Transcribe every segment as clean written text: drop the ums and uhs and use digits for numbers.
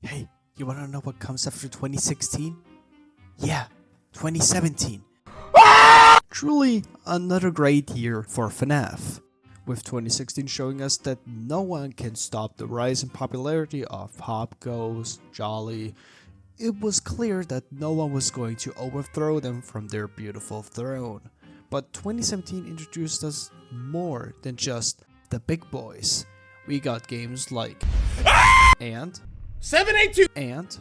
Hey, you wanna know what comes after 2016? Yeah, 2017. Truly another great year for FNaF, with 2016 showing us that no one can stop the rise in popularity of Pop Goes, Jolly. It was clear that no one was going to overthrow them from their beautiful throne. But 2017 introduced us more than just the big boys. We got games like and 782 and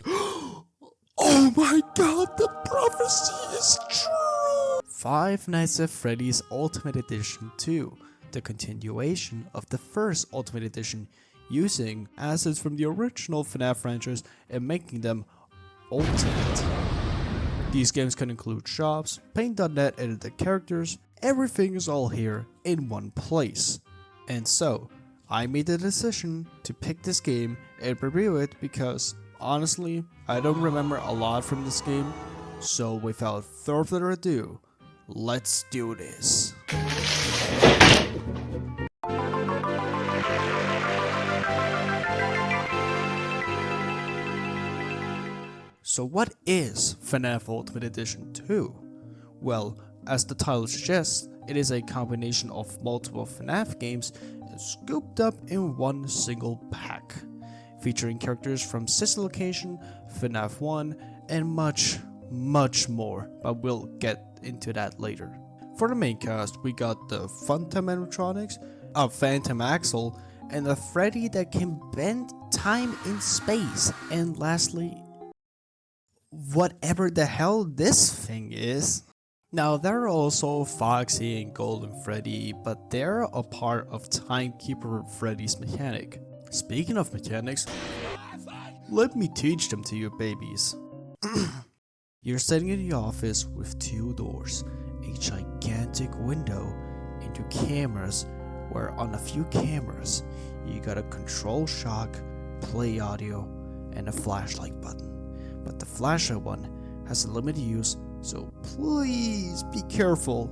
oh my god, the prophecy is true! Five Nights at Freddy's Ultimate Edition 2, the continuation of the first Ultimate Edition, using assets from the original FNaF franchise and making them ultimate. These games can include shops, paint.net edited characters, everything is all here in one place. And so, I made the decision to pick this game and review it because, honestly, I don't remember a lot from this game. So without further ado, let's do this. So what is FNaF Ultimate Edition 2? Well, as the title suggests, it is a combination of multiple FNaF games scooped up in one single pack, featuring characters from Sister Location, FNaF 1, and much more, but we'll get into that later. For the main cast, we got the Phantom Animatronics, a Phantom Axel, and a Freddy that can bend time in space, and lastly, whatever the hell this thing is. Now there are also Foxy and Golden Freddy, but they're a part of Timekeeper Freddy's mechanic. Speaking of mechanics, let me teach them to you babies. You're sitting in the office with two doors, a gigantic window into cameras, where on a few cameras you got a control shock, play audio, and a flashlight button. But the flashlight one has a limited use, so please be careful.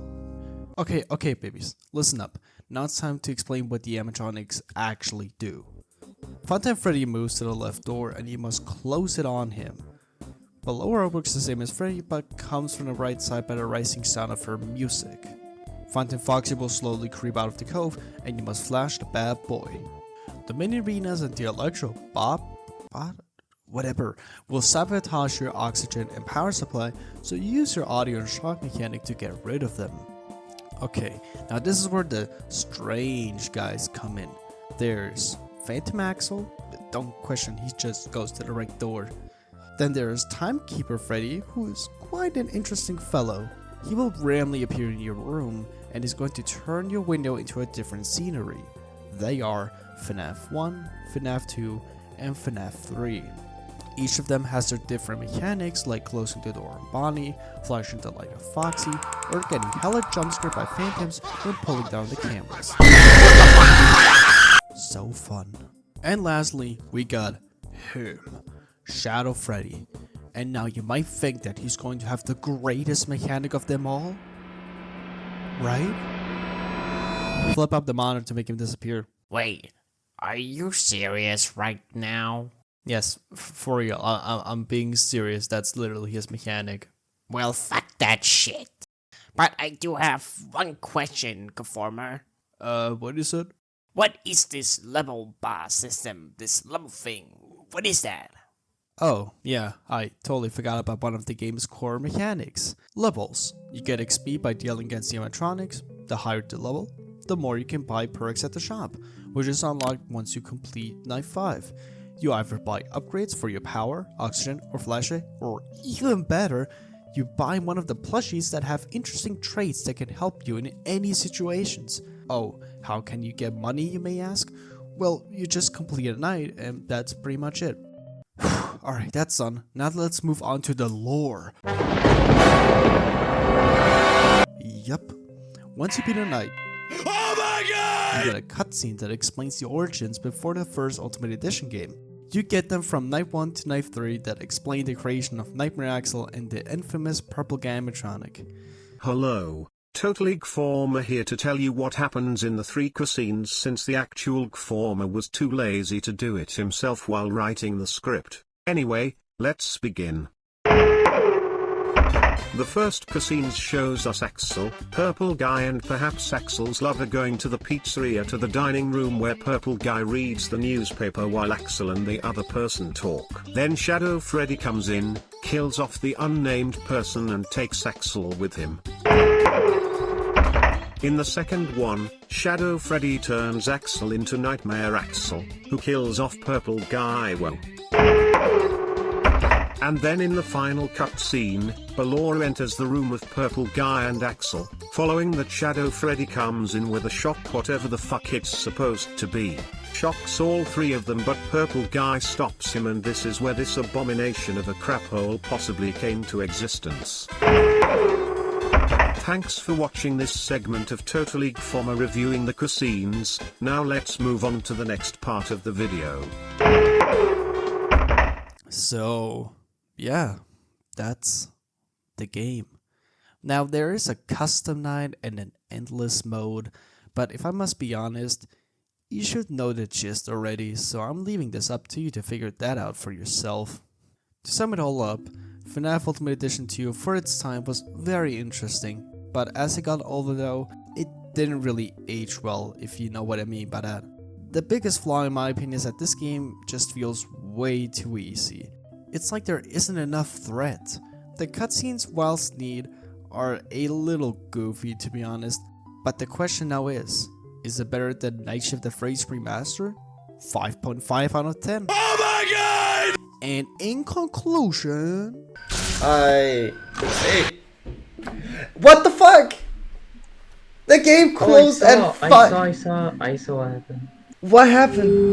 Okay babies, listen up. Now it's time to explain what the animatronics actually do. Phantom Freddy moves to the left door and you must close it on him. Blooper works the same as Freddy but comes from the right side by the rising sound of her music. Phantom Foxy will slowly creep out of the cove and you must flash the bad boy. The mini arenas and the electro Bob-omb will sabotage your oxygen and power supply, so you use your audio and shock mechanic to get rid of them. Okay, now this is where the strange guys come in. There's Phantom Axel, don't question, he just goes to the right door. Then there's Timekeeper Freddy, who is quite an interesting fellow. He will randomly appear in your room and is going to turn your window into a different scenery. They are FNaF 1, FNaF 2, and FNaF 3. Each of them has their different mechanics, like closing the door on Bonnie, flashing the light of Foxy, or getting hella jumpscared by phantoms when pulling down the cameras. So fun. And lastly, we got him, Shadow Freddy. And now you might think that he's going to have the greatest mechanic of them all, right? Flip up the monitor to make him disappear. Wait, are you serious right now? Yes, for real, I'm being serious, that's literally his mechanic. Well, fuck that shit. But I do have one question, Conformer. What is it? What is this level bar system, this level thing? What is that? Oh, yeah, I totally forgot about one of the game's core mechanics. Levels. You get XP by dealing against the animatronics. The higher the level, the more you can buy perks at the shop, which is unlocked once you complete Night 5. You either buy upgrades for your power, oxygen, or flashlight, or even better, you buy one of the plushies that have interesting traits that can help you in any situations. Oh, how can you get money, you may ask? Well, you just complete a night and that's pretty much it. Alright, that's done. Now let's move on to the lore. Yup. Once you beat a night, oh my god! you get a cutscene that explains the origins before the first Ultimate Edition game. You get them from Night 1 to Night 3 that explain the creation of Nightmare Axel and the infamous purple animatronic. Hello, Totally Gformer here to tell you what happens in the 3 cutscenes since the actual Gformer was too lazy to do it himself while writing the script. Anyway, let's begin. The first cutscene shows us Axel, Purple Guy and perhaps Axel's lover going to the pizzeria to the dining room where Purple Guy reads the newspaper while Axel and the other person talk. Then Shadow Freddy comes in, kills off the unnamed person and takes Axel with him. In the second one, Shadow Freddy turns Axel into Nightmare Axel, who kills off Purple Guy. Whoa. And then in the final cutscene, Ballora enters the room with Purple Guy and Axel. Following that, Shadow Freddy comes in with a shock, whatever the fuck it's supposed to be. Shocks all 3 of them, but Purple Guy stops him, and this is where this abomination of a crap hole possibly came to existence. Thanks for watching this segment of Totally Gformer reviewing the cutscenes. Now let's move on to the next part of the video. So, yeah, that's the game. Now there is a custom night and an endless mode, but if I must be honest, you should know the gist already, so I'm leaving this up to you to figure that out for yourself. To sum it all up, FNaF Ultimate Edition 2 for its time was very interesting, but as it got older though, it didn't really age well, if you know what I mean by that. The biggest flaw in my opinion is that this game just feels way too easy. It's like there isn't enough threat. The cutscenes, whilst neat, are a little goofy to be honest, but the question now is it better than Night Shift the Phrase Remastered? 5.5 out of 10. Oh my god! And in conclusion... Hey. What the fuck? The game closed at 5. I saw what happened. What happened?